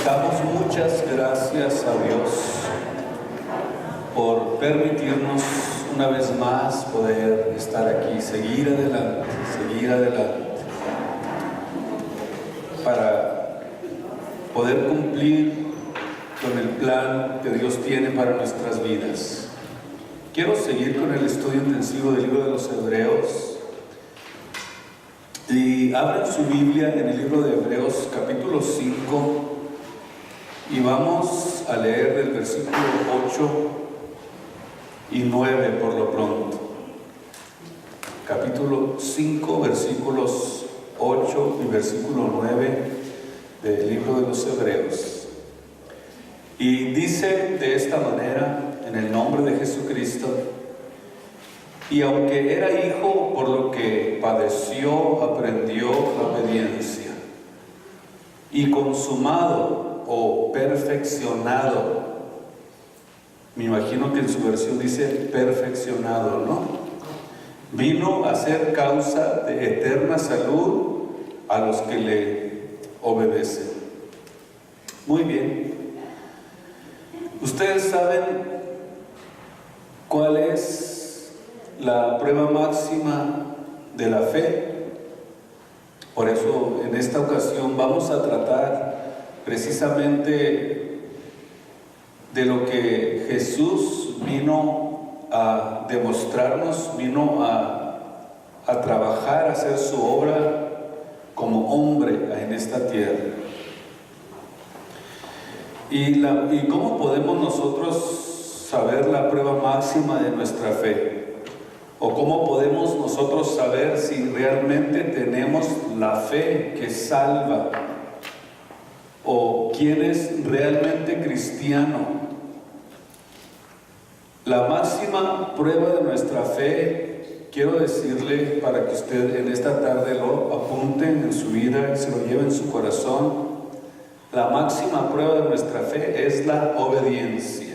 Damos muchas gracias a Dios por permitirnos una vez más poder estar aquí, seguir adelante, para poder cumplir con el plan que Dios tiene para nuestras vidas. Quiero seguir con el estudio intensivo del libro de los Hebreos. Y abran su Biblia en el libro de Hebreos capítulo 5 y vamos a leer del versículo 8 y 9 por lo pronto. Capítulo 5, versículos 8 y versículo 9 del libro de los Hebreos. Y dice de esta manera, en el nombre de Jesucristo: y aunque era hijo, por lo que padeció, aprendió la obediencia. Y consumado o perfeccionado, me imagino que en su versión dice perfeccionado, ¿no? Vino a ser causa de eterna salud a los que le obedecen. Muy bien. Ustedes saben cuál es la prueba máxima de la fe. Por eso en esta ocasión vamos a tratar precisamente de lo que Jesús vino a demostrarnos, vino a trabajar, a hacer su obra como hombre en esta tierra. ¿Y cómo podemos nosotros saber la prueba máxima de nuestra fe? ¿O cómo podemos nosotros saber si realmente tenemos la fe que salva? ¿O quién es realmente cristiano? La máxima prueba de nuestra fe, quiero decirle para que usted en esta tarde lo apunte en su vida y se lo lleve en su corazón. La máxima prueba de nuestra fe es la obediencia.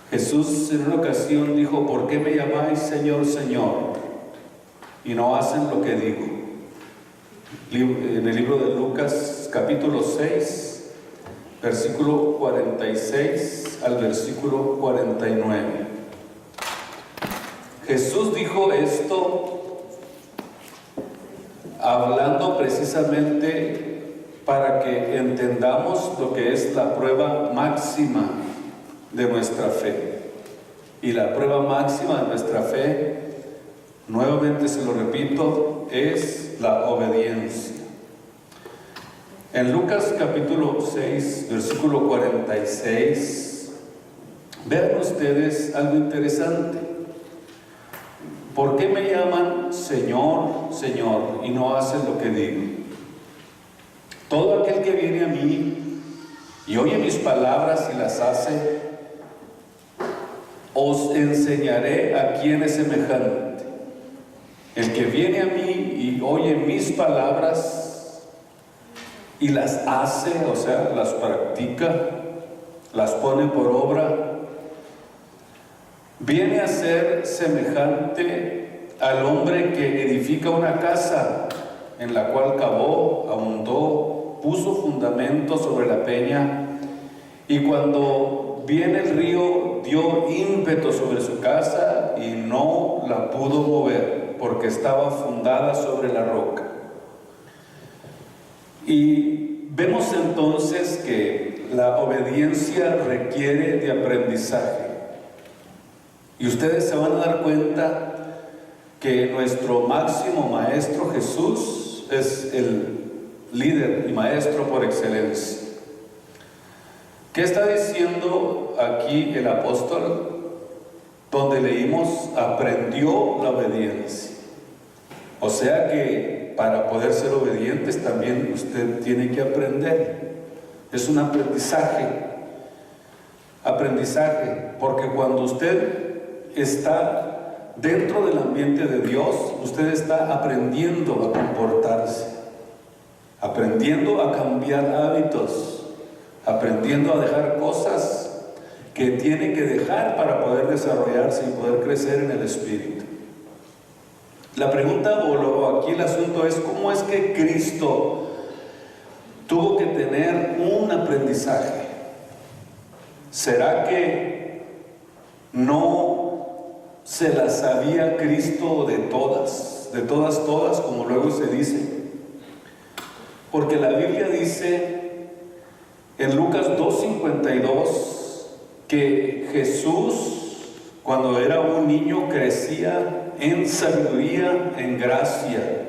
Jesús en una ocasión dijo: ¿por qué me llamáis Señor, Señor, y no hacen lo que digo? En el libro de Lucas capítulo 6, versículo 46 al versículo 49. Jesús dijo esto hablando precisamente para que entendamos lo que es la prueba máxima de nuestra fe. Y la prueba máxima de nuestra fe, nuevamente se lo repito, es la obediencia. En Lucas capítulo 6, versículo 46, vean ustedes algo interesante. ¿Por qué me llaman Señor, Señor, y no hacen lo que digo? Todo aquel que viene a mí y oye mis palabras y las hace, os enseñaré a quién es semejante. El que viene a mí y oye mis palabras y las hace, o sea, las practica, las pone por obra, viene a ser semejante al hombre que edifica una casa, en la cual cavó, ahondó, puso fundamento sobre la peña, y cuando viene el río dio ímpetu sobre su casa y no la pudo mover, porque estaba fundada sobre la roca. Y vemos entonces que la obediencia requiere de aprendizaje. Y ustedes se van a dar cuenta que nuestro máximo maestro Jesús es el líder y maestro por excelencia. ¿Qué está diciendo aquí el apóstol? Donde leímos, aprendió la obediencia. O sea que para poder ser obedientes también usted tiene que aprender. Es un aprendizaje, porque cuando usted está dentro del ambiente de Dios, usted está aprendiendo a comportarse, aprendiendo a cambiar hábitos, aprendiendo a dejar cosas que tiene que dejar para poder desarrollarse y poder crecer en el Espíritu. La pregunta o aquí el asunto es: ¿cómo es que Cristo tuvo que tener un aprendizaje. ¿Será que no se las sabía Cristo de todas, como luego se dice? Porque la Biblia dice en Lucas 2:52 que Jesús, cuando era un niño, crecía en sabiduría, en gracia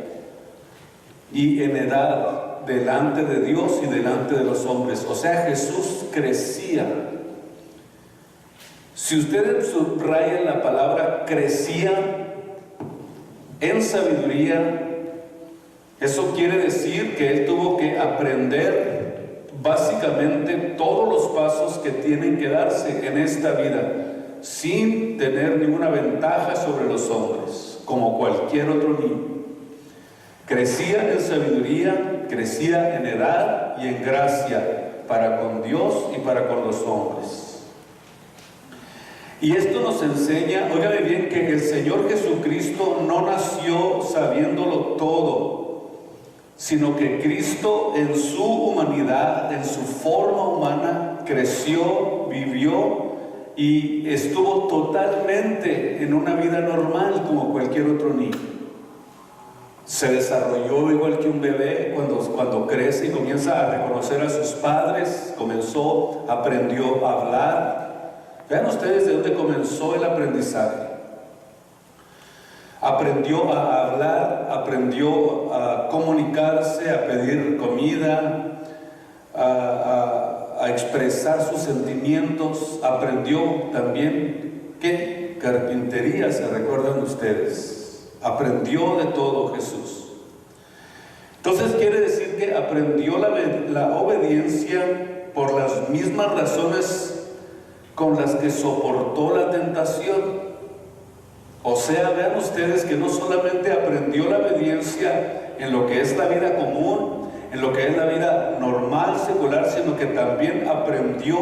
y en edad delante de Dios y delante de los hombres. O sea, Jesús crecía. Si ustedes subrayan la palabra crecía en sabiduría, eso quiere decir que él tuvo que aprender básicamente todos los pasos que tienen que darse en esta vida, sin tener ninguna ventaja sobre los hombres, como cualquier otro niño. Crecía en sabiduría, crecía en edad y en gracia para con Dios y para con los hombres. Y esto nos enseña, óigame bien, que el Señor Jesucristo no nació sabiéndolo todo, sino que Cristo en su humanidad, en su forma humana, creció, vivió y estuvo totalmente en una vida normal como cualquier otro niño. Se desarrolló igual que un bebé cuando crece y comienza a reconocer a sus padres, aprendió a hablar. Vean ustedes de dónde comenzó el aprendizaje. Aprendió a hablar, aprendió a comunicarse, a pedir comida, a expresar sus sentimientos. Aprendió también, ¿qué? Carpintería, ¿se recuerdan ustedes? Aprendió de todo Jesús. Entonces quiere decir que aprendió la obediencia por las mismas razones con las que soportó la tentación. O sea, vean ustedes que no solamente aprendió la obediencia en lo que es la vida común, en lo que es la vida normal, secular, sino que también aprendió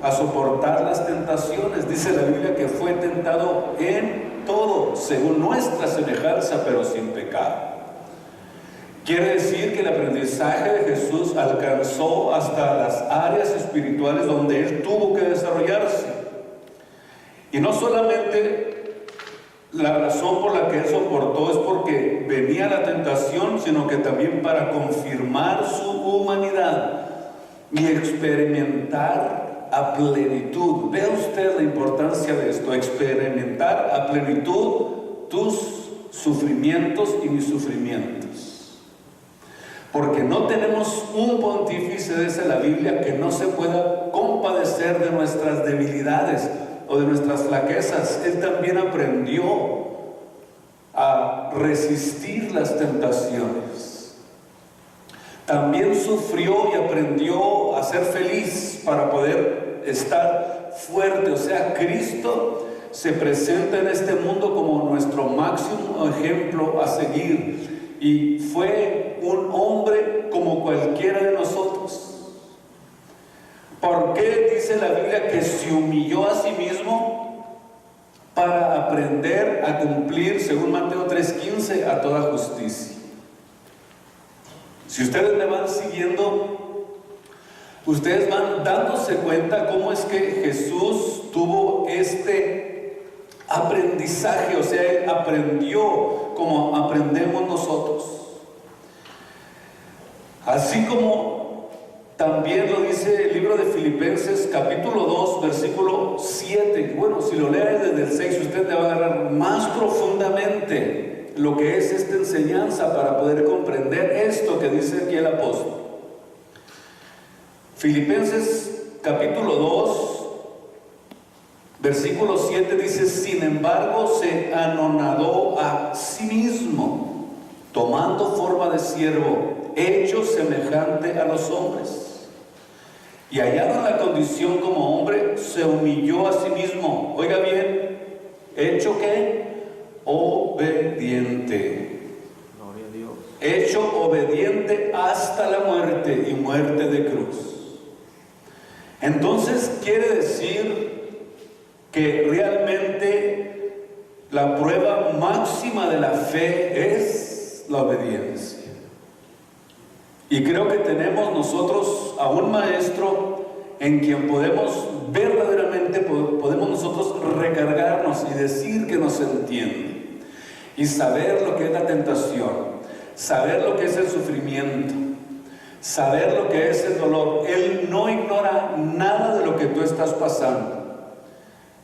a soportar las tentaciones. Dice la Biblia que fue tentado en todo, según nuestra semejanza, pero sin pecado. Quiere decir que el aprendizaje de Jesús alcanzó hasta las áreas espirituales donde Él tuvo que desarrollarse. Y no solamente la razón por la que Él soportó es porque venía la tentación, sino que también para confirmar su humanidad y experimentar a plenitud. Vea usted la importancia de esto, experimentar a plenitud tus sufrimientos y mis sufrimientos. Porque no tenemos un pontífice, dice la Biblia, que no se pueda compadecer de nuestras debilidades o de nuestras flaquezas. Él también aprendió a resistir las tentaciones. También sufrió y aprendió a ser feliz para poder estar fuerte. O sea, Cristo se presenta en este mundo como nuestro máximo ejemplo a seguir. Y fue un hombre como cualquiera de nosotros. ¿Por qué dice la Biblia que se humilló a sí mismo? Para aprender a cumplir, según Mateo 3:15, a toda justicia. Si ustedes me van siguiendo, ustedes van dándose cuenta cómo es que Jesús tuvo este aprendizaje. O sea, Él aprendió como aprendemos nosotros. Así como también lo dice el libro de Filipenses capítulo 2 versículo 7. Bueno, si lo leen desde el 6, usted le va a agarrar más profundamente lo que es esta enseñanza para poder comprender esto que dice aquí el apóstol. Filipenses capítulo 2 versículo 7 dice: sin embargo se anonadó a sí mismo, tomando forma de siervo, hecho semejante a los hombres, y hallado en la condición como hombre, se humilló a sí mismo. Oiga bien, ¿hecho qué? Obediente. Gloria a Dios. Hecho obediente hasta la muerte y muerte de cruz. Entonces quiere decir que realmente la prueba máxima de la fe es la obediencia. Y creo que tenemos nosotros a un maestro en quien podemos verdaderamente, podemos nosotros recargarnos y decir que nos entiende. Y saber lo que es la tentación, saber lo que es el sufrimiento, saber lo que es el dolor. Él no ignora nada de lo que tú estás pasando.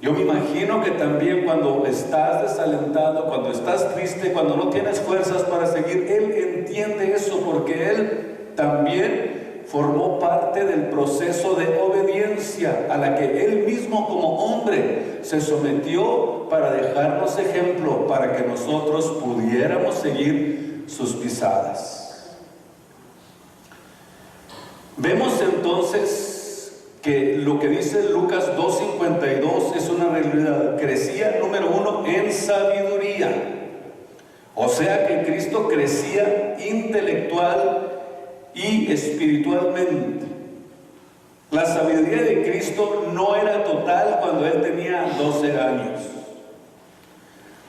Yo me imagino que también cuando estás desalentado, cuando estás triste, cuando no tienes fuerzas para seguir, Él entiende eso, porque Él también formó parte del proceso de obediencia a la que Él mismo como hombre se sometió para dejarnos ejemplo, para que nosotros pudiéramos seguir sus pisadas. Vemos entonces que lo que dice Lucas 2:52 es una realidad. Crecía, número uno, en sabiduría. O sea que Cristo crecía intelectual y espiritualmente. La sabiduría de Cristo no era total cuando Él tenía 12 años.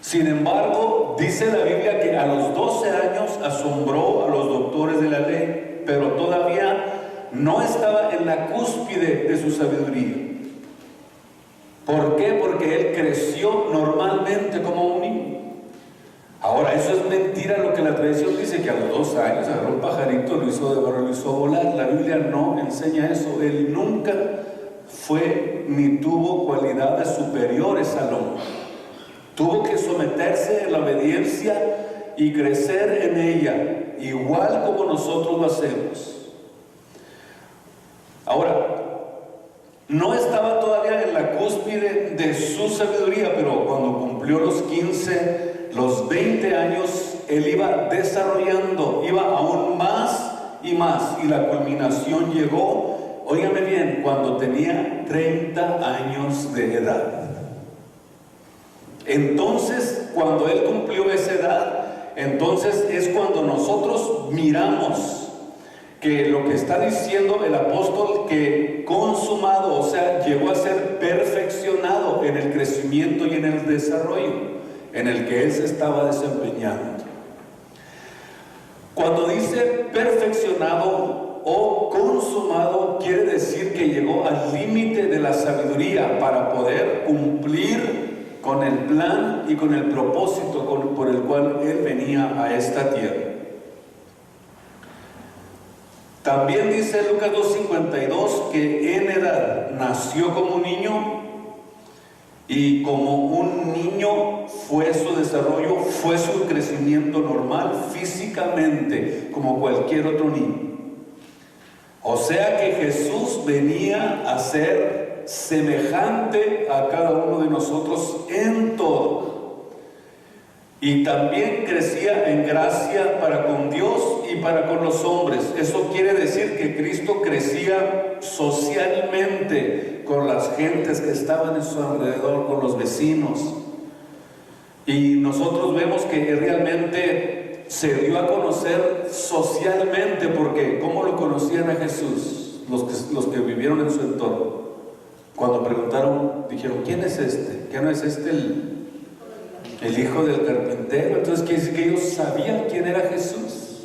Sin embargo, dice la Biblia que a los 12 años asombró a los doctores de la ley, pero todavía no estaba en la cúspide de su sabiduría. ¿Por qué? Porque Él creció normalmente como un niño. Ahora, eso es mentira lo que la tradición dice, que a los 2 años agarró un pajarito, lo hizo de barro, lo hizo volar. La Biblia no enseña eso. Él nunca fue ni tuvo cualidades superiores al hombre. Tuvo que someterse a la obediencia y crecer en ella, igual como nosotros lo hacemos. Ahora, no estaba todavía en la cúspide de su sabiduría, pero cuando cumplió los 15, los 20 años, Él iba desarrollando, iba aún más y más, y la culminación llegó, óigame bien, cuando tenía 30 años de edad. Entonces, cuando Él cumplió esa edad, entonces es cuando nosotros miramos que lo que está diciendo el apóstol, que consumado, o sea, llegó a ser perfeccionado en el crecimiento y en el desarrollo en el que Él se estaba desempeñando. Cuando dice perfeccionado o consumado, quiere decir que llegó al límite de la sabiduría para poder cumplir con el plan y con el propósito por el cual Él venía a esta tierra. También dice Lucas 2:52 que en edad nació como un niño, y como un niño fue su desarrollo, fue su crecimiento normal físicamente, como cualquier otro niño. O sea que Jesús venía a ser semejante a cada uno de nosotros en todo. Y también crecía en gracia para con Dios y para con los hombres. Eso quiere decir que Cristo crecía socialmente con las gentes que estaban en su alrededor, con los vecinos. Y nosotros vemos que realmente se dio a conocer socialmente, porque ¿cómo lo conocían a Jesús? Los que vivieron en su entorno. Cuando preguntaron, dijeron, ¿quién es este? ¿Qué no es este el hijo del carpintero? Entonces quiere decir que ellos sabían quién era Jesús,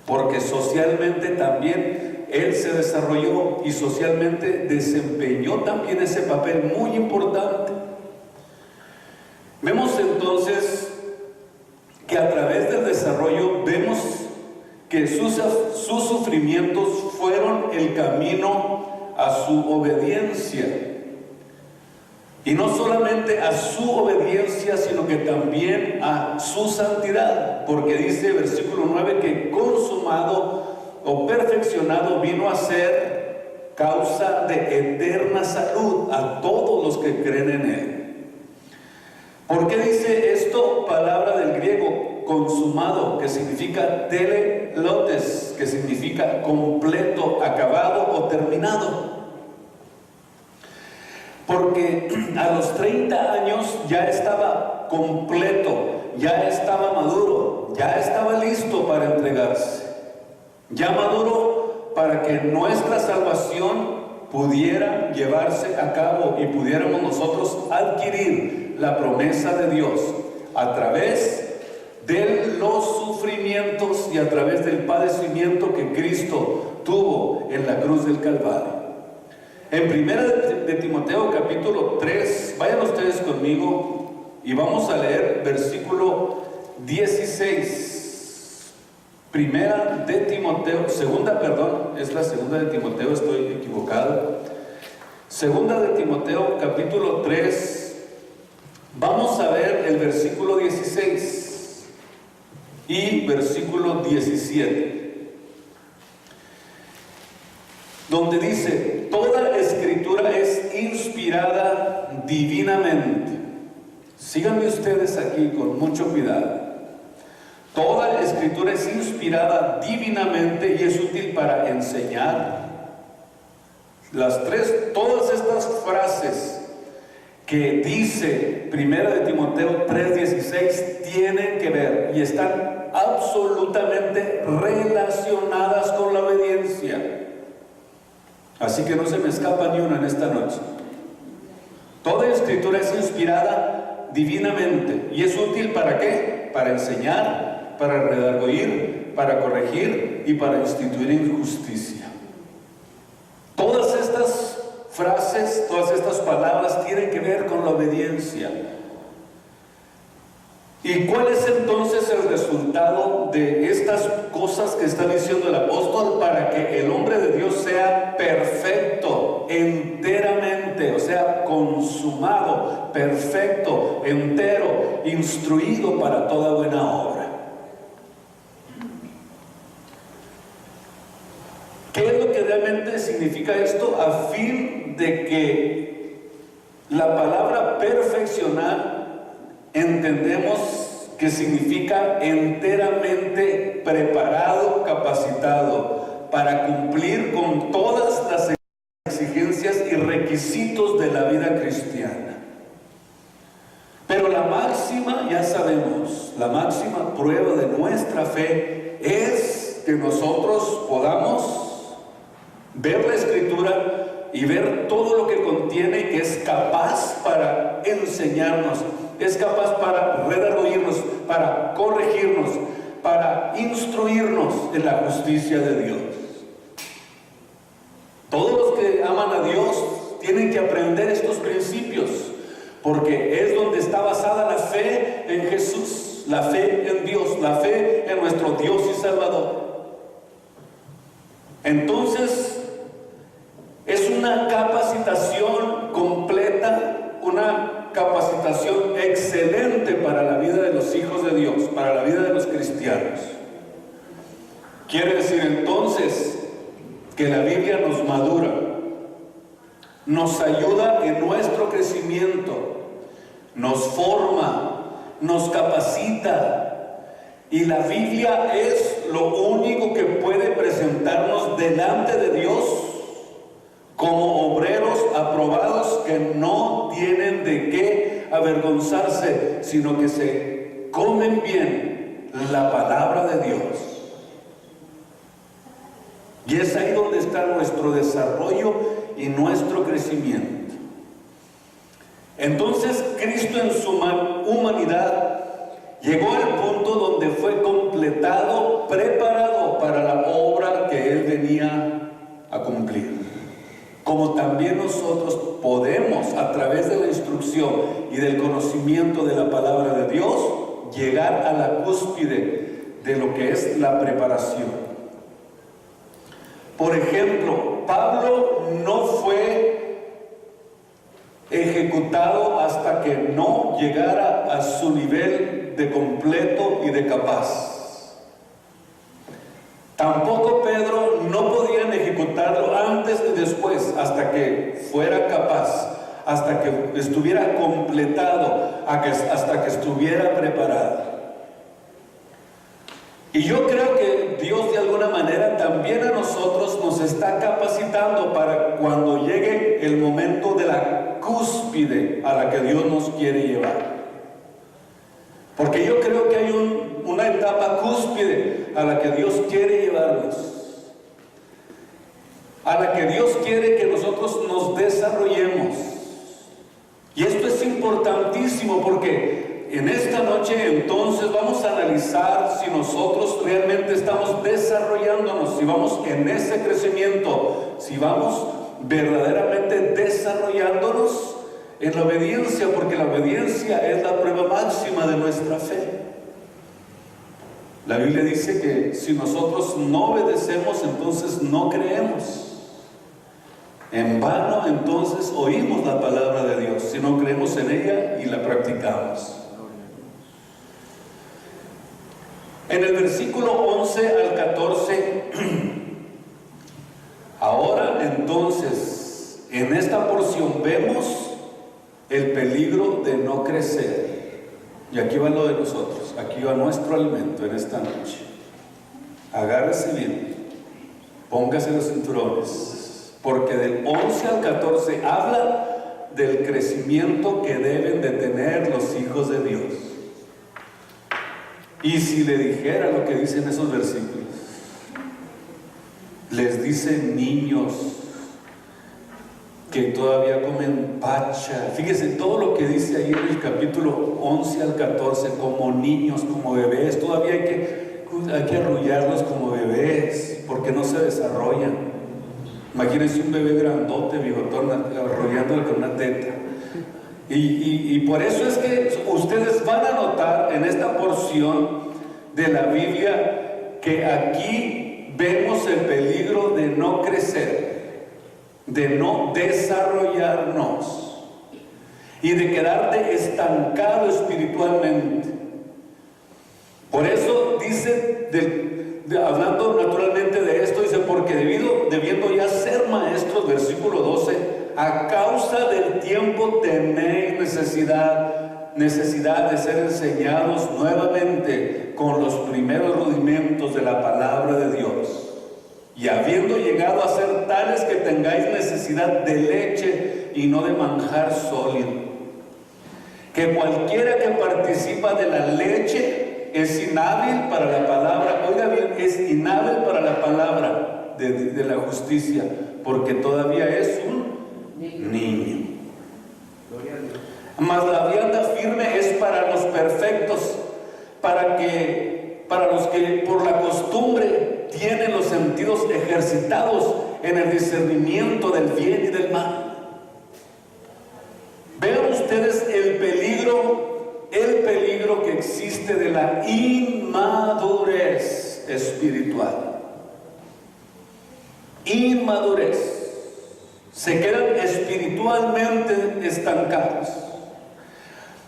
porque socialmente también Él se desarrolló y socialmente desempeñó también ese papel muy importante. Vemos entonces que a través del desarrollo vemos que sus sufrimientos fueron el camino a su obediencia. Y no solamente a su obediencia, sino que también a su santidad, porque dice versículo 9 que consumado o perfeccionado vino a ser causa de eterna salud a todos los que creen en Él. ¿Por qué dice esto? Palabra del griego, consumado, que significa telelotes, que significa completo, acabado o terminado. Porque a los 30 años ya estaba completo, ya estaba maduro, ya estaba listo para entregarse. Ya maduro para que nuestra salvación pudiera llevarse a cabo y pudiéramos nosotros adquirir la promesa de Dios a través de los sufrimientos y a través del padecimiento que Cristo tuvo en la cruz del Calvario. En 1 de Timoteo capítulo 3, vayan ustedes conmigo y vamos a leer versículo 16. Primera de Timoteo, segunda, perdón, es la segunda de Timoteo, estoy equivocado. Segunda de Timoteo capítulo 3, vamos a ver el versículo 16 y versículo 17, donde dice: toda escritura es inspirada divinamente. Síganme ustedes aquí con mucho cuidado. Toda escritura es inspirada divinamente y es útil para enseñar. Todas estas frases que dice 1 de Timoteo 3:16 tienen que ver y están absolutamente relacionadas con la obediencia. Así que no se me escapa ni una en esta noche. Toda escritura es inspirada divinamente y es útil ¿para qué? Para enseñar, para redarguir, para corregir y para instituir en justicia. Todas estas frases, todas estas palabras tienen que ver con la obediencia. ¿Y cuál es entonces el resultado de estas cosas que está diciendo el apóstol? Para que el hombre de Dios sea perfecto, enteramente, o sea, consumado, perfecto, entero, instruido para toda buena obra. ¿Qué es lo que realmente significa esto? A fin de que la palabra perfeccionar entendemos que significa enteramente preparado, capacitado para cumplir con todas las exigencias y requisitos de la vida cristiana. Pero la máxima, ya sabemos, la máxima prueba de nuestra fe es que nosotros podamos ver la Escritura y ver todo lo que contiene, que es capaz para enseñarnos, es capaz para redarguirnos, para corregirnos, para instruirnos en la justicia de Dios. Todos los que aman a Dios tienen que aprender estos principios, porque es donde está basada la fe en Jesús, la fe en Dios, la fe en nuestro Dios y Salvador. Entonces, es una capacitación completa, una capacitación excelente para la vida de los hijos de Dios, para la vida de los cristianos. Quiere decir entonces que la Biblia nos madura, nos ayuda en nuestro crecimiento, nos forma, nos capacita. Y la Biblia es lo único que puede presentarnos delante de Dios como obreros aprobados que no tienen de qué avergonzarse, sino que se comen bien la palabra de Dios. Y es ahí donde está nuestro desarrollo y nuestro crecimiento. Entonces Cristo en su humanidad llegó al punto donde fue completado, preparado para la obra que Él venía a cumplir. Como también nosotros podemos, a través de la instrucción y del conocimiento de la palabra de Dios, llegar a la cúspide de lo que es la preparación. Por ejemplo, Pablo no fue ejecutado hasta que no llegara a su nivel de completo y de capaz. Tampoco Pedro no podían ejecutarlo antes y después, hasta que fuera capaz, hasta que estuviera completado, hasta que estuviera preparado. Y yo creo que Dios de alguna manera también a nosotros nos está capacitando para cuando llegue el momento de la cúspide a la que Dios nos quiere llevar. Porque yo creo que hay una etapa cúspide a la que Dios quiere llevarnos, a la que Dios quiere que nosotros nos desarrollemos. Y esto es importantísimo porque en esta noche noche entonces vamos a analizar si nosotros realmente estamos desarrollándonos, si vamos en ese crecimiento, si vamos verdaderamente desarrollándonos en la obediencia, porque la obediencia es la prueba máxima de nuestra fe. La Biblia dice que si nosotros no obedecemos, entonces no creemos. En vano entonces oímos la palabra de Dios, si no creemos en ella y la practicamos. En el versículo 11 al 14, ahora entonces, en esta porción vemos el peligro de no crecer. Y aquí va lo de nosotros, aquí va nuestro alimento en esta noche. Agárrese bien, póngase los cinturones, porque del 11 al 14 habla del crecimiento que deben de tener los hijos de Dios. Y si le dijera lo que dicen esos versículos, les dicen niños que todavía comen pacha. Fíjese todo lo que dice ahí en el capítulo 11 al 14, como niños, como bebés. Todavía hay que arrullarlos como bebés, porque no se desarrollan. Imagínense un bebé grandote, bigotón, arrullándole con una teta. Y por eso es que ustedes van a notar en esta porción de la Biblia que aquí vemos el peligro de no crecer, de no desarrollarnos y de quedarte estancado espiritualmente. Por eso dice, hablando naturalmente de esto, dice, porque debiendo ya ser maestros, versículo 12, a causa del tiempo tenéis necesidad de ser enseñados nuevamente con los primeros rudimentos de la palabra de Dios. Y habiendo llegado a ser tales que tengáis necesidad de leche y no de manjar sólido. Que cualquiera que participa de la leche es inhábil para la palabra, oiga bien, es inhábil para la palabra de la justicia, porque todavía es un niño. Mas la vianda firme es para los perfectos, para los que por la costumbre tienen los sentidos ejercitados en el discernimiento del bien y del mal. Vean ustedes el peligro que existe de la inmadurez espiritual. Inmadurez. Se quedan espiritualmente estancados.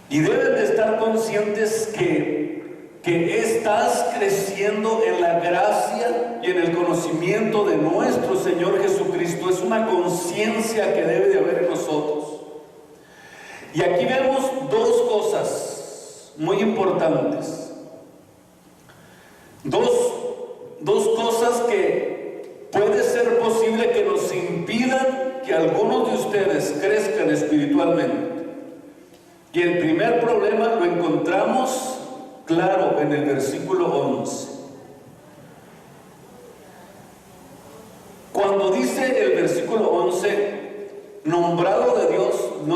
Y deben de estar conscientes que estás creciendo en la gracia y en el conocimiento de nuestro Señor Jesucristo. Es una conciencia que debe de haber en nosotros. Y aquí vemos dos cosas muy importantes. Dos cosas que puede ser posible que nos impidan que algunos de ustedes crezcan espiritualmente. Y el primer problema lo encontramos claro en el versículo 11. Cuando dice el versículo 11, nombrado de Dios,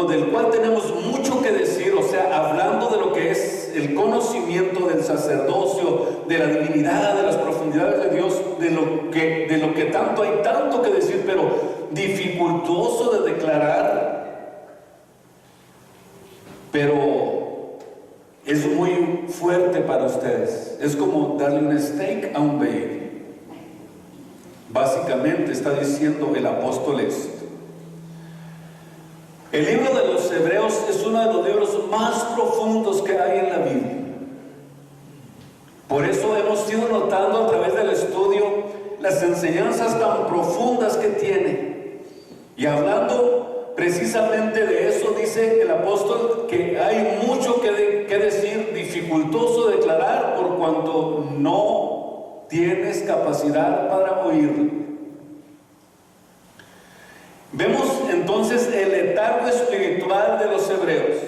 del cual tenemos mucho que decir, o sea, hablando de lo que es el conocimiento del sacerdocio, de la divinidad, de las profundidades de Dios, de lo que tanto hay tanto que decir, pero dificultoso de declarar. Pero es muy fuerte para ustedes. Es como darle un steak a un baby. Básicamente está diciendo el apóstol esto. El libro de los Hebreos es uno de los libros más profundos que hay en la Biblia. Por eso hemos ido notando a través del estudio las enseñanzas tan profundas que tiene. Y hablando precisamente de eso, dice el apóstol que hay mucho que decir, dificultoso declarar, por cuanto no tienes capacidad para oírlo. Vemos entonces el letargo espiritual de los hebreos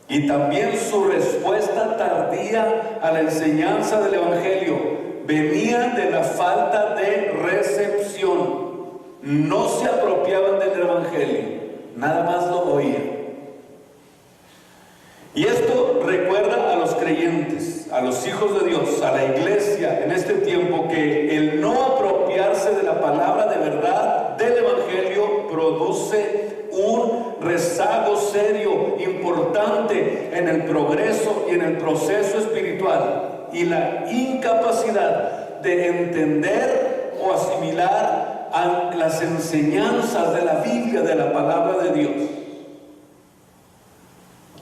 y también su respuesta tardía a la enseñanza del Evangelio. Venía de la falta de recepción. No se apropiaban del Evangelio, nada más lo oían. Y esto recuerda a los hijos de Dios, a la iglesia en este tiempo, que el no apropiarse de la palabra de verdad del Evangelio produce un rezago serio, importante en el progreso y en el proceso espiritual, y la incapacidad de entender o asimilar a las enseñanzas de la Biblia, de la palabra de Dios.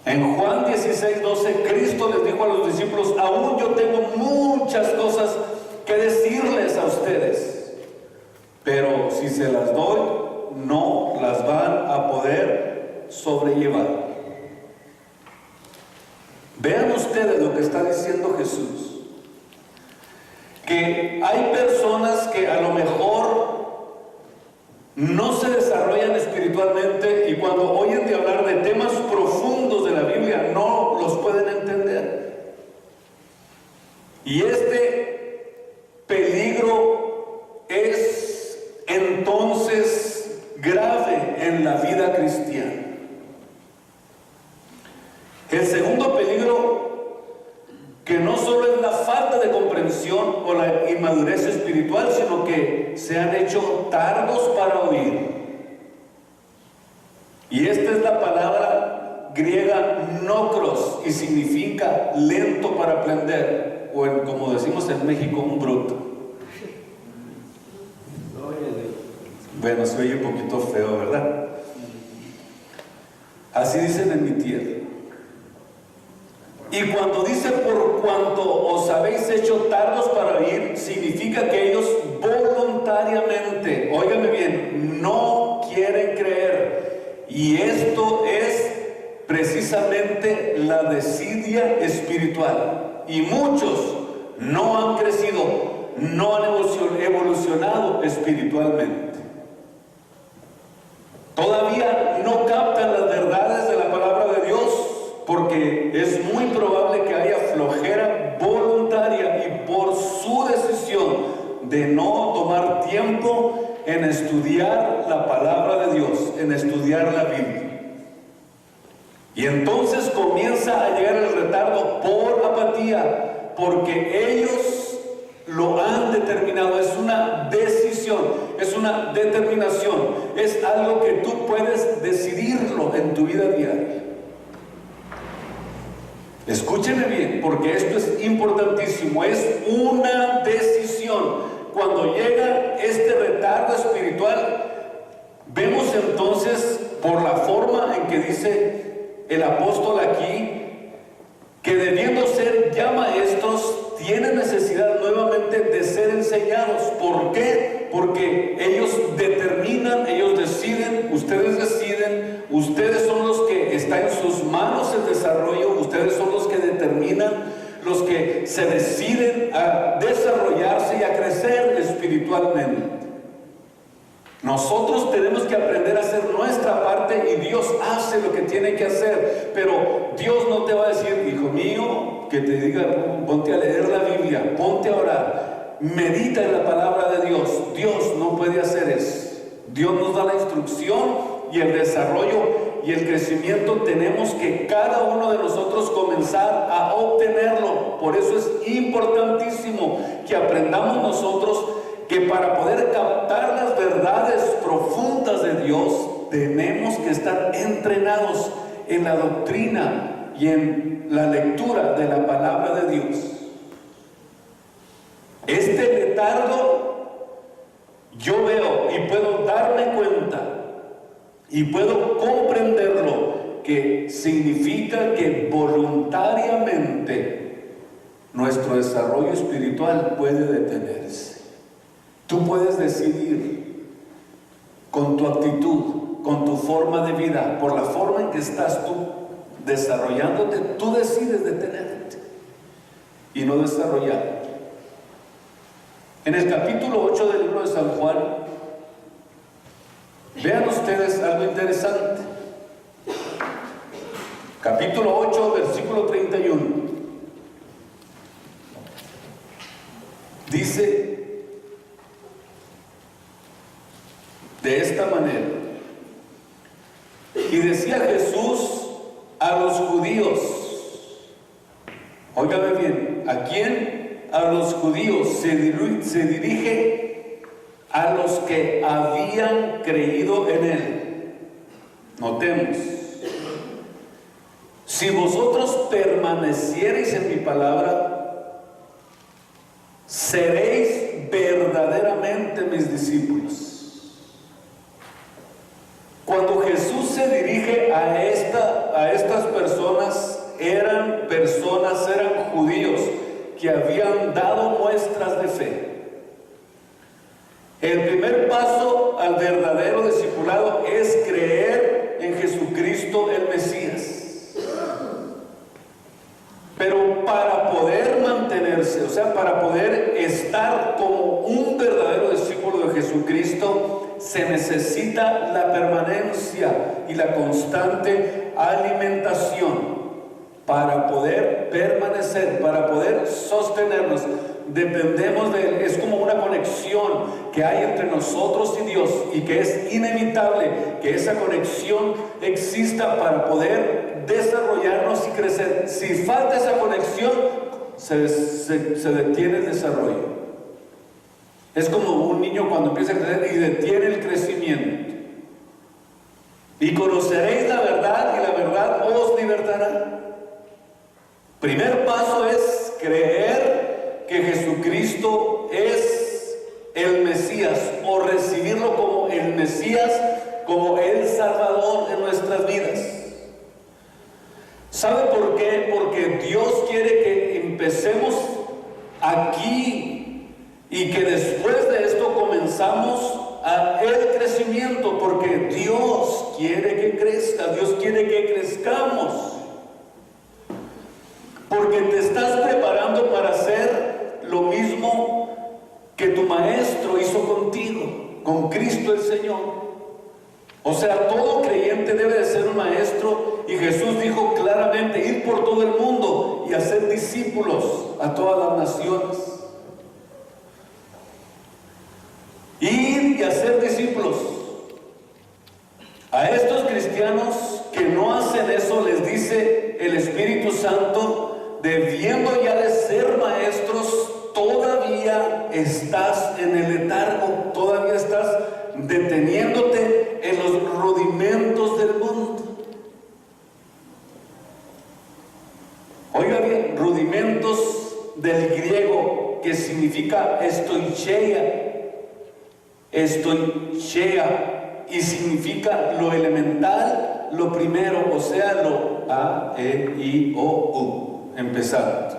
En Juan 16:12, Cristo les dijo a los discípulos: aún yo tengo muchas cosas que decirles a ustedes, pero si se las doy, no las van a poder sobrellevar. Vean ustedes lo que está diciendo Jesús, que hay personas que a lo mejor no se desarrollan espiritualmente, y cuando oyen de hablar de temas profundos de la Biblia no los pueden entender. Y este peligro es entonces grave en la vida cristiana. El segundo peligro, que no solo es la falta de comprensión o la inmadurez espiritual, sino que se han hecho tardos para oír. Y esta es la palabra griega nokros, y significa lento para aprender, o como decimos en México, un bruto. Bueno, se oye un poquito feo, ¿verdad? Así dicen en mi tierra. Y cuando dice por cuanto os habéis hecho tardos para oír, significa que ellos voluntariamente, óigame bien, no quieren creer. Y esto es precisamente la desidia espiritual. Y muchos no han crecido, no han evolucionado espiritualmente. Todavía no captan las verdades de la palabra de Dios, porque es muy probable que haya flojera voluntaria y por su decisión de no tomar tiempo en estudiar la palabra de Dios, en estudiar la Biblia. Y entonces comienza a llegar el retardo por apatía, porque ellos lo han determinado. Es una decisión, es una determinación, es algo que tú puedes decidirlo en tu vida diaria. Escúcheme bien, porque esto es importantísimo, es una decisión. Cuando llega este retardo espiritual, vemos entonces, por la forma en que dice el apóstol aquí, que debiendo ser ya maestros, tienen necesidad nuevamente de ser enseñados. ¿Por qué? Porque ellos determinan, ellos deciden, ustedes son los que está en sus manos el desarrollo, ustedes son los que determinan, los que se deciden a desarrollarse y a crecer espiritualmente. Nosotros tenemos que aprender a hacer nuestra parte, y Dios hace lo que tiene que hacer, pero Dios no te va a decir: hijo mío, que te diga ponte a leer la Biblia, ponte a orar, medita en la palabra de Dios. Dios no puede hacer eso. Dios nos da la instrucción, y el desarrollo y el crecimiento tenemos que cada uno de nosotros comenzar a obtenerlo. Por eso es importantísimo que aprendamos nosotros que para poder captar las verdades profundas de Dios, tenemos que estar entrenados en la doctrina y en la lectura de la palabra de Dios. Este letargo yo veo y puedo darme cuenta y puedo comprenderlo, que significa que voluntariamente nuestro desarrollo espiritual puede detenerse. Tú puedes decidir con tu actitud, con tu forma de vida, por la forma en que estás tú desarrollándote, tú decides detenerte y no desarrollarte. En el capítulo 8 del libro de San Juan, vean ustedes algo interesante. Capítulo 8, versículo 31. Dice de esta manera: y decía Jesús a los judíos: Óigame bien, ¿a quién? A los judíos. Se dirige a los que habían creído en Él. Notemos: si vosotros permaneciereis en mi palabra, seréis verdaderamente mis discípulos. Cuando Jesús se dirige a estas personas, eran judíos que habían dado muestras de fe. El primer paso al verdadero discipulado es creer en Jesucristo el Mesías. Pero para poder mantenerse, o sea, para poder estar como un verdadero discípulo de Jesucristo, se necesita la permanencia y la constante alimentación. Para poder permanecer, para poder sostenernos, dependemos de Él. Es como una conexión que hay entre nosotros y Dios, y que es inevitable que esa conexión exista para poder desarrollarnos y crecer. Si falta esa conexión, se detiene el desarrollo. Es como un niño cuando empieza a crecer y detiene el crecimiento. Y conoceréis la verdad, y la verdad os libertará. Primer paso es creer que Jesucristo es el Mesías, o recibirlo como el Mesías, como el Salvador de nuestras vidas. ¿Sabe por qué? Porque Dios quiere que empecemos aquí y que después de esto comenzamos el crecimiento, porque Dios quiere que crezca, Dios quiere que crezcamos. Porque te estás preparando para hacer lo mismo que tu maestro hizo contigo, con Cristo el Señor. O sea, todo creyente debe de ser un maestro, y Jesús dijo claramente: ir por todo el mundo y hacer discípulos a todas las naciones. Ir y hacer discípulos. A estos cristianos que no hacen eso, les dice el Espíritu Santo: debiendo ya de ser maestros, todavía estás en el letargo, todavía estás deteniéndote en los rudimentos del mundo. Oiga bien, rudimentos del griego, que significa estoicheia, y significa lo elemental, lo primero, o sea, lo A, E, I, O, U. Empezando.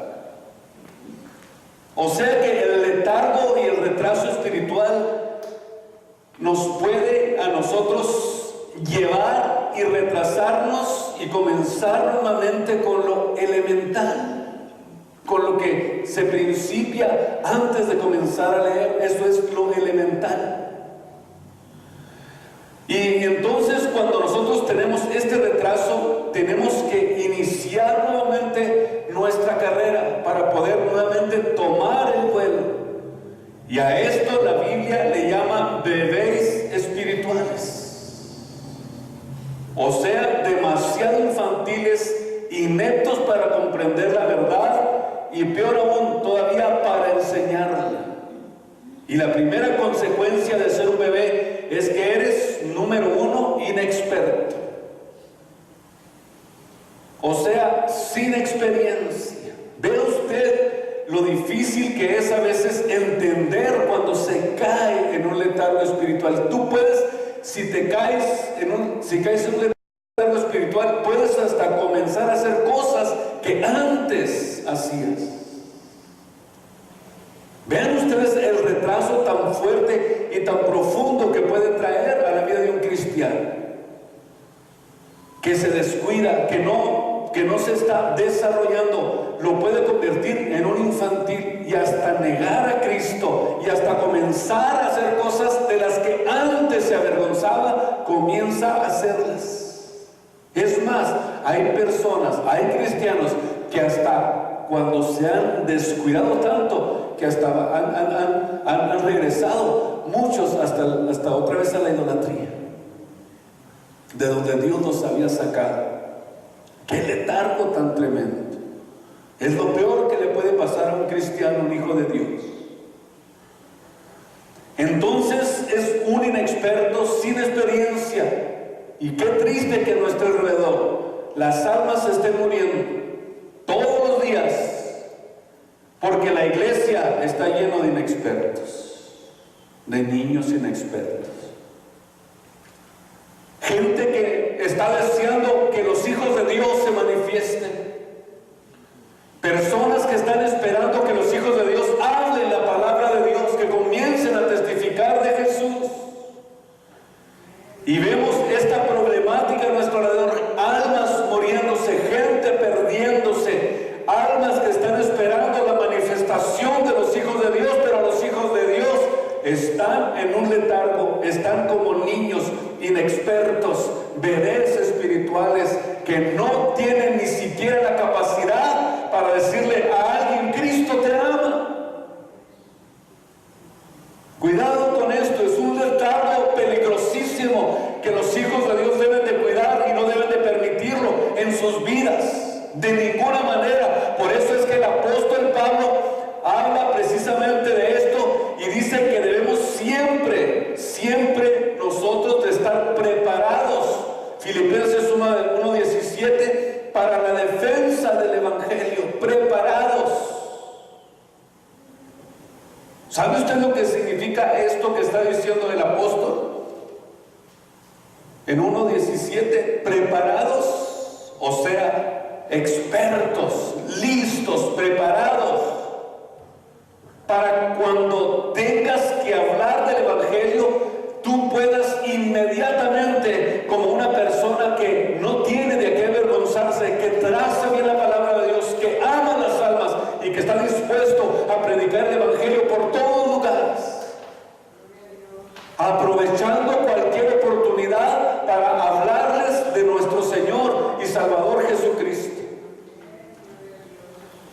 O sea que el letargo y el retraso espiritual nos puede a nosotros llevar y retrasarnos y comenzar nuevamente con lo elemental, con lo que se principia antes de comenzar a leer. Eso es lo elemental. Y entonces, cuando nosotros tenemos este retraso, tenemos que iniciar nuevamente nuestra carrera para poder nuevamente tomar el vuelo. Y a esto la Biblia le llama bebés espirituales. O sea, demasiado infantiles, ineptos para comprender la verdad, y peor aún, todavía para enseñarla. Y la primera consecuencia de ser un bebé es que eres, número uno, inexperto. O sea, sin experiencia. ¿Ve usted lo difícil que es a veces entender cuando se cae en un letargo espiritual? Tú puedes, si caes en un letargo espiritual, puedes hasta comenzar a hacer cosas que antes hacías. Vean ustedes el retraso tan fuerte y tan profundo que puede traer a la vida de un cristiano, que se descuida, que no se está desarrollando. Lo puede convertir en un infantil, y hasta negar a Cristo, y hasta comenzar a hacer cosas de las que antes se avergonzaba, comienza a hacerlas. Es más, hay personas, hay cristianos que hasta cuando se han descuidado tanto, que hasta han regresado muchos hasta otra vez a la idolatría, de donde Dios nos había sacado. ¡Qué letargo tan tremendo! Es lo peor que le puede pasar a un cristiano, un hijo de Dios. Entonces es un inexperto sin experiencia. Y qué triste que a nuestro alrededor las almas se estén muriendo todos los días, porque la iglesia está llena de inexpertos, de niños inexpertos. Gente que está deseando que los hijos de Dios se manifiesten. Personas que están esperando que los hijos de Dios hablen la palabra de Dios, que comiencen a testificar de Jesús. Y vemos esta problemática a nuestro alrededor, almas muriéndose, gente perdiéndose, almas que están esperando la manifestación de los hijos de Dios, pero los hijos de Dios están en un letargo, están como niños inexpertos, bebés espirituales que no tienen ni siquiera la capacidad para decirle a alguien: Cristo te ama. Cuidado con esto, es un letargo peligrosísimo que los hijos de Dios deben de cuidar y no deben de permitirlo en sus vidas, de ninguna manera. Por eso es que el apóstol Pablo habla precisamente de esto y dice que debemos siempre nosotros de estar preparados. Filipenses 1:17, para la defensa del evangelio, preparados. ¿Sabe usted lo que significa esto que está diciendo el apóstol? En 1:17, preparados, o sea, expertos, listos, preparados, para cuando tengas que hablar del evangelio, tú puedas inmediatamente, como una persona que no tiene de qué avergonzarse, que traza bien la palabra de Dios, que ama las almas y que está dispuesto a predicar el evangelio por todos lugares, aprovechando cualquier oportunidad para hablarles de nuestro Señor y Salvador Jesucristo.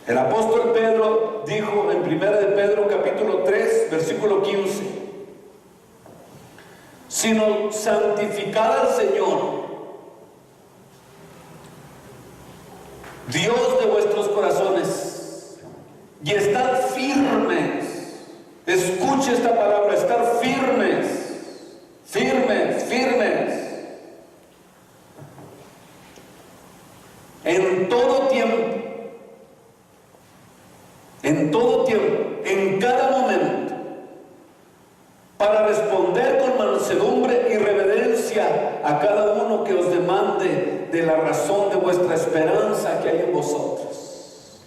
El apóstol Pedro dijo en 1 de Pedro capítulo 3 versículo 15: sino santificad al Señor, Dios de vuestros corazones, y estad firmes. Escuche esta palabra: estar firmes, firmes, firmes, en todo tiempo, en cada momento, para responder con mansedumbre y reverencia a cada uno que os demande de la razón de vuestra esperanza que hay en vosotros.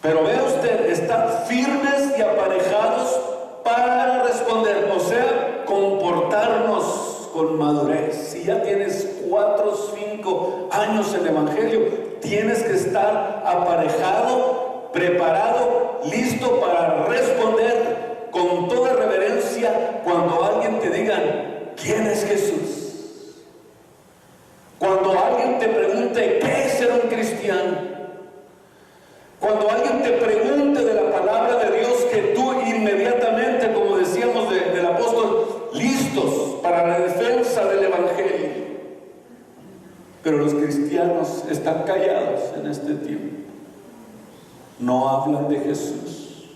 Pero vea usted, estar firmes y aparejados para responder, o sea, comportarnos con madurez. Si ya tienes 4 o 5 años en el evangelio, tienes que estar aparejado, preparado, listo para responder con toda reverencia cuando alguien te diga: ¿quién es Jesús? Cuando alguien te pregunte: ¿qué es ser un cristiano? Cuando alguien te pregunte de la palabra de Dios, que tú inmediatamente, como decíamos del apóstol, listos para la defensa del evangelio. Pero los cristianos están callados en este tiempo, no hablan de Jesús.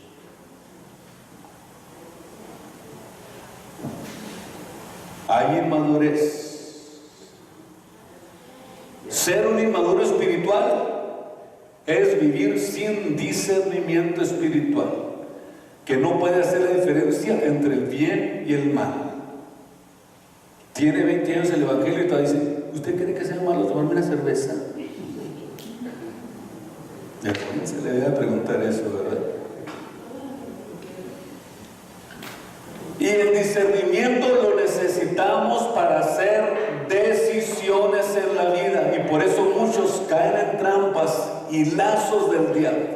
Hay inmadurez. Ser un inmaduro espiritual es vivir sin discernimiento espiritual, que no puede hacer la diferencia entre el bien y el mal. Tiene 20 años el evangelio y todavía dice: ¿usted cree que sea malo tomarme una cerveza? Se le debe preguntar eso, ¿verdad? Y el discernimiento lo necesitamos para hacer decisiones en la vida, y por eso muchos caen en trampas y lazos del diablo.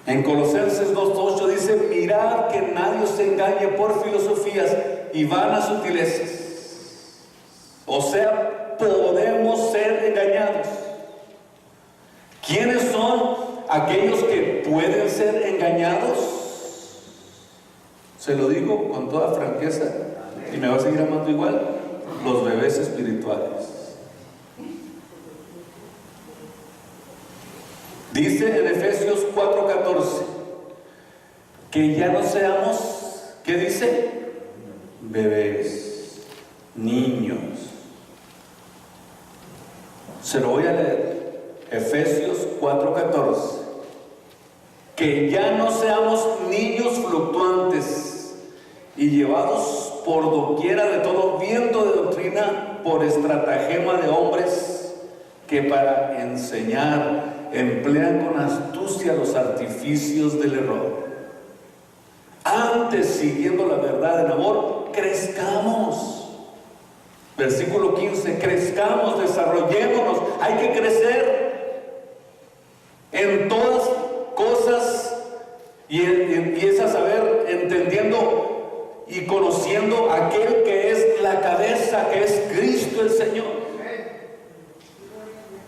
En Colosenses 2:8 dice: mirad que nadie os engañe por filosofías y vanas sutilezas. O sea, podemos ser engañados. ¿Quiénes son aquellos que pueden ser engañados? Se lo digo con toda franqueza, y me va a seguir amando igual: los bebés espirituales. Dice en Efesios 4:14 que ya no seamos, ¿qué dice? Bebés, niños. Se lo voy a leer. Efesios 4:14. Que ya no seamos niños fluctuantes y llevados por doquiera de todo viento de doctrina por estratagema de hombres que para enseñar emplean con astucia los artificios del error. Antes, siguiendo la verdad en amor, crezcamos. Versículo 15, crezcamos, desarrollémonos. Hay que crecer en todas cosas y empieza a saber, entendiendo y conociendo aquel que es la cabeza, que es Cristo el Señor.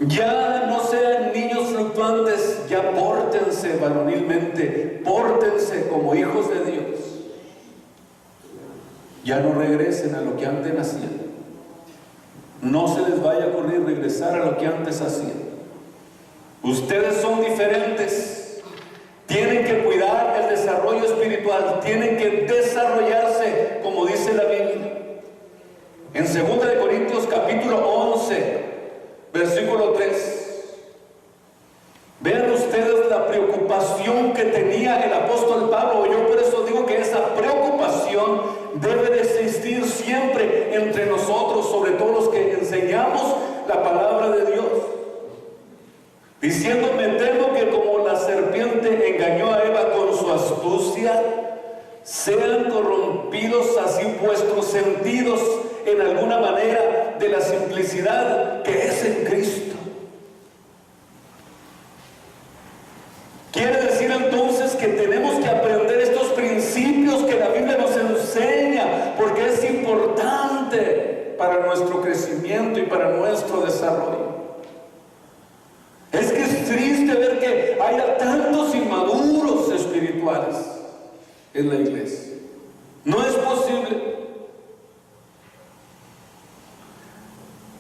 Ya no sean niños fluctuantes, ya pórtense varonilmente, pórtense como hijos de Dios. Ya no regresen a lo que antes hacían. No se les vaya a ocurrir regresar a lo que antes hacían. Ustedes son diferentes. Tienen que cuidar el desarrollo espiritual, tienen que desarrollarse, como dice la Biblia. En 2 Corintios capítulo 11, versículo 3. Vean ustedes la preocupación que tenía el apóstol Pablo. Yo por eso digo que esa preocupación debe de existir siempre entre nosotros, sobre todo los que enseñamos la palabra de Dios. Diciendo, me temo que como la serpiente engañó a Eva con su astucia, sean corrompidos así vuestros sentidos en alguna manera de la simplicidad que es en Cristo. Quiere decir entonces que tenemos que aprender estos principios que la Biblia nos enseña, porque es importante para nuestro crecimiento y para nuestro desarrollo. Es que es triste ver que haya tantos inmaduros espirituales en la iglesia. No es posible.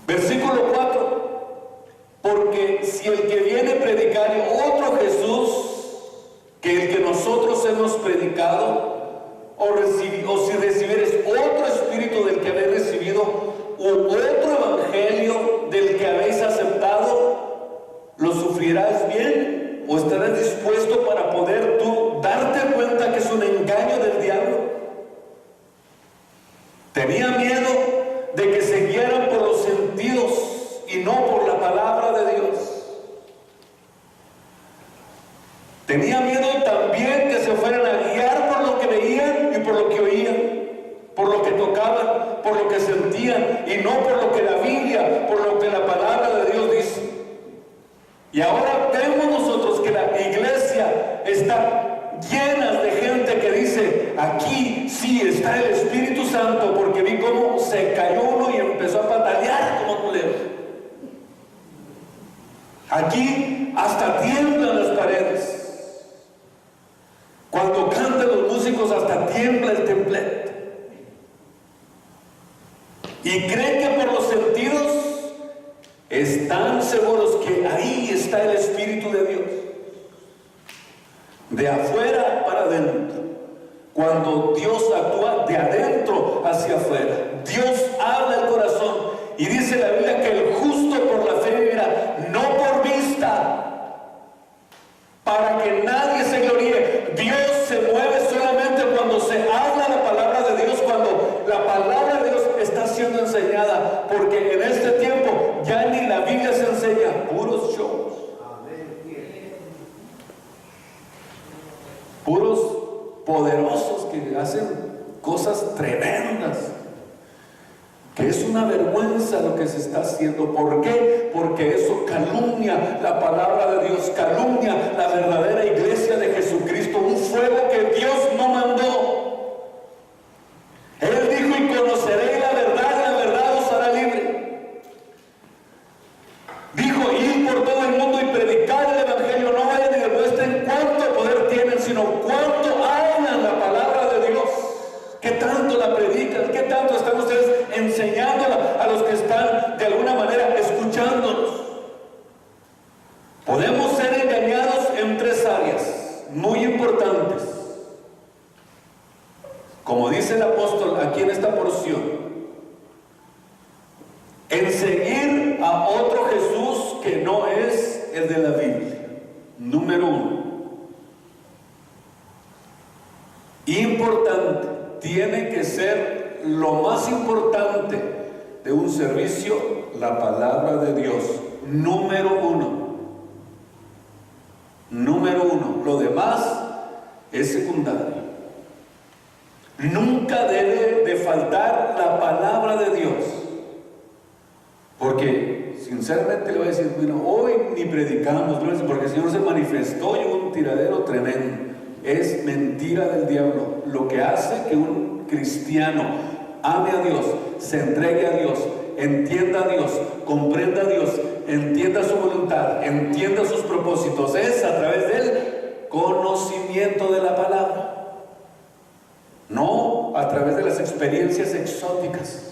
Versículo 4. Porque si el que viene a predicar otro Jesús que el que nosotros hemos predicado, o si recibieres otro espíritu del que habéis recibido, u otro evangelio del que habéis aceptado, ¿lo sufrirás bien? ¿O estarás dispuesto para poder tú darte cuenta que es un engaño del diablo? Tenía miedo de que se guiaran por los sentidos y no por la palabra de Dios. Tenía miedo también que se fueran a guiar por lo que veían y por lo que oían, por lo que tocaban, por lo que sentían, y no por lo que la Biblia, por lo que la palabra de Dios dice. Y ahora vemos nosotros que la iglesia está llena de gente que dice, aquí sí está el Espíritu Santo, porque vi cómo se cayó uno y empezó a patalear como culebra. Aquí hasta tiemblan las paredes. Cuando cantan los músicos hasta tiembla el templete. Y creen que por los sentidos están seguros que ahí está el Espíritu de Dios. De afuera para adentro. Cuando Dios actúa de adentro hacia afuera, Dios habla el corazón. Y dice la Biblia que el justo por la fe vivirá, no por vista, para que nadie se gloríe. Dios se mueve solamente cuando se habla la palabra de Dios, cuando la palabra de Dios está siendo enseñada, porque en este tiempo ya ni la Biblia se enseña, puros shows, puros poderosos que hacen cosas tremendas, que es una vergüenza lo que se está haciendo. ¿Por qué? Porque eso calumnia la palabra de Dios, calumnia la verdadera iglesia de Jesucristo, un fuego que Dios no mandó. Él dijo, y conoceréis la verdad os hará libre. Dijo, ir por todo el mundo y predicar el evangelio. No vayan y demuestren cuánto poder tienen, sino cuánto hablan la palabra de Dios. ¿Qué tanto la predican? ¿Qué tanto están ustedes enseñándola a los que están de alguna manera escuchándonos? Podemos ser engañados dice el apóstol aquí en esta porción, en seguir a otro Jesús que no es el de la Biblia. Número 1. Importante, tiene que ser lo más importante de un servicio, la palabra de Dios. Número 1. Número 1. Lo demás es secundario. Nunca debe de faltar la palabra de Dios. Porque sinceramente le voy a decir, bueno, hoy ni predicamos, porque el Señor se manifestó y hubo un tiradero tremendo. Es mentira del diablo. Lo que hace que un cristiano ame a Dios, se entregue a Dios, entienda a Dios, comprenda a Dios, entienda su voluntad, entienda sus propósitos, es a través del conocimiento de la palabra, no a través de las experiencias exóticas.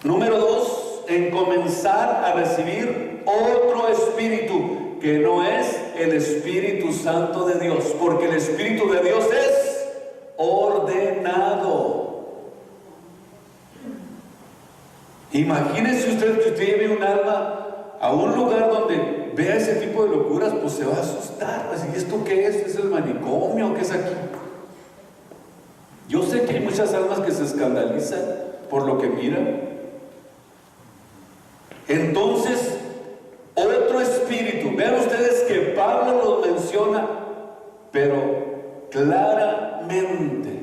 Número 2, en comenzar a recibir otro espíritu que no es el Espíritu Santo de Dios, porque el Espíritu de Dios es ordenado. Imagínese usted que usted lleve un alma a un lugar donde vea ese tipo de locuras, pues se va a asustar. Así, ¿esto qué es? ¿Es el manicomio? ¿Qué es aquí? Yo sé que hay muchas almas que se escandalizan por lo que miran. Entonces, otro espíritu. Vean ustedes que Pablo lo menciona, pero claramente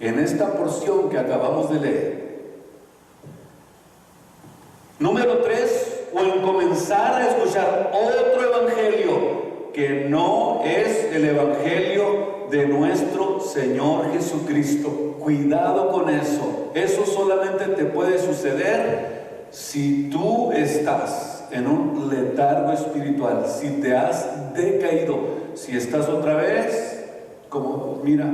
en esta porción que acabamos de leer. Número 3, o en comenzar a escuchar otro evangelio que no es el evangelio de nuestro Señor Jesucristo. Cuidado con eso. Eso solamente te puede suceder si tú estás en un letargo espiritual, si te has decaído, si estás otra vez, como, mira,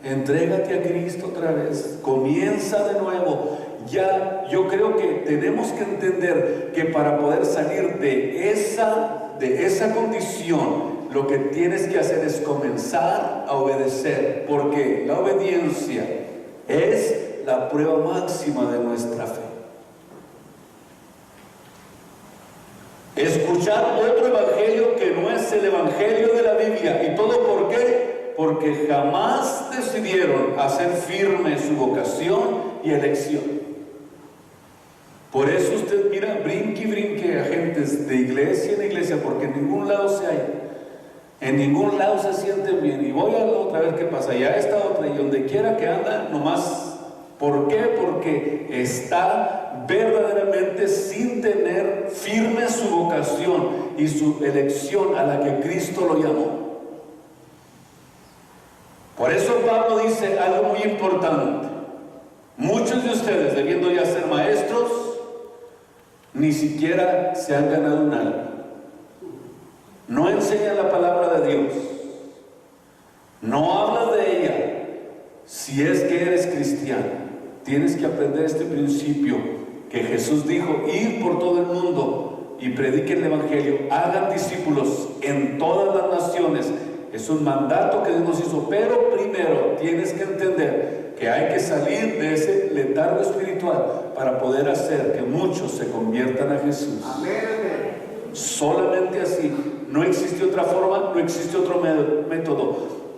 entrégate a Cristo otra vez, comienza de nuevo. Ya, yo creo que tenemos que entender que para poder salir de esa condición, lo que tienes que hacer es comenzar a obedecer, porque la obediencia es la prueba máxima de nuestra fe. Escuchar otro evangelio que no es el evangelio de la Biblia. ¿Y todo por qué? Porque jamás decidieron hacer firme su vocación y elección. Por eso usted mira, brinque y brinque a gentes de iglesia en iglesia, porque en ningún lado se hay, en ningún lado se sienten bien. Y voy a la otra vez qué pasa, ya esta otra, y donde quiera que anda, nomás. ¿Por qué? Porque está verdaderamente sin tener firme su vocación y su elección a la que Cristo lo llamó. Por eso Pablo dice algo muy importante. Muchos de ustedes, debiendo ya ser maestros, ni siquiera se han ganado un alma. No enseñan la palabra de Dios. No hablas de ella. Si es que eres cristiano, tienes que aprender este principio que Jesús dijo: ir por todo el mundo y prediquen el evangelio, hagan discípulos en todas las naciones. Es un mandato que Dios nos hizo, pero primero tienes que entender que hay que salir de ese letargo espiritual para poder hacer que muchos se conviertan a Jesús. Amén. Solamente así. No existe otra forma, no existe otro método.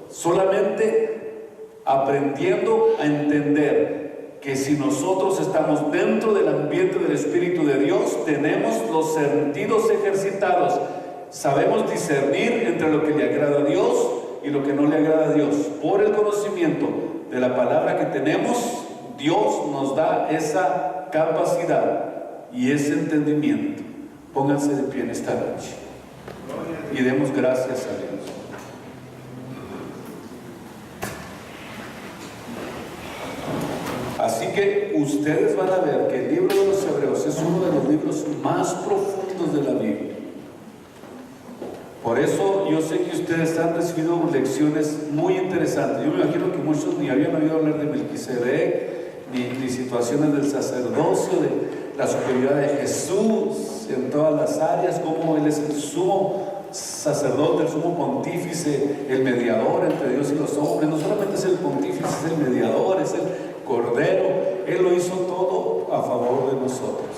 Solamente aprendiendo a entender que si nosotros estamos dentro del ambiente del Espíritu de Dios, tenemos los sentidos ejercitados, sabemos discernir entre lo que le agrada a Dios y lo que no le agrada a Dios. Por el conocimiento de la palabra que tenemos, Dios nos da esa capacidad y ese entendimiento. Pónganse de pie en esta noche y demos gracias a Dios. Así que ustedes van a ver que el libro de los Hebreos es uno de los libros más profundos de la Biblia. Por eso yo sé que ustedes han recibido lecciones muy interesantes. Yo me imagino que muchos ni habían oído hablar de Melquisedec, ni situaciones del sacerdocio, de la superioridad de Jesús en todas las áreas, cómo Él es el sumo sacerdote, el sumo pontífice, el mediador entre Dios y los hombres. No solamente es el pontífice, es el mediador, es el cordero. Él lo hizo todo a favor de nosotros.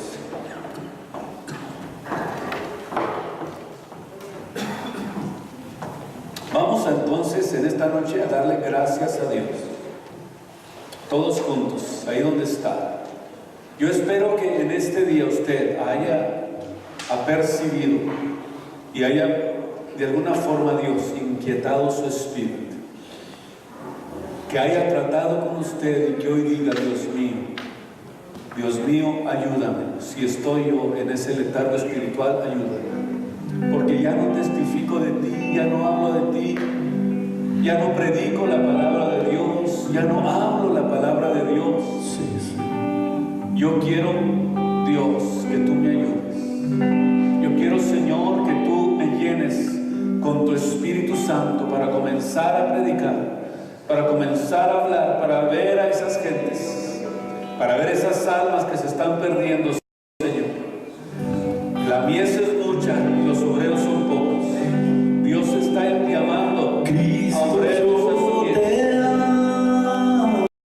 Vamos entonces en esta noche a darle gracias a Dios. Todos juntos, ahí donde está. Yo espero que en este día usted haya apercibido y haya de alguna forma Dios inquietado su espíritu, que haya tratado con usted y que hoy diga: Dios mío, ayúdame. Si estoy yo en ese letargo espiritual, ayúdame, porque ya no testifico de ti, ya no hablo de ti, ya no predico la palabra de Dios, ya no hablo la palabra de Dios. Yo quiero, Dios, que tú me ayudes. Yo quiero, Señor, que tú me llenes con tu Espíritu Santo para comenzar a predicar, para comenzar a hablar, para ver a esas gentes, para ver esas almas que se están perdiendo.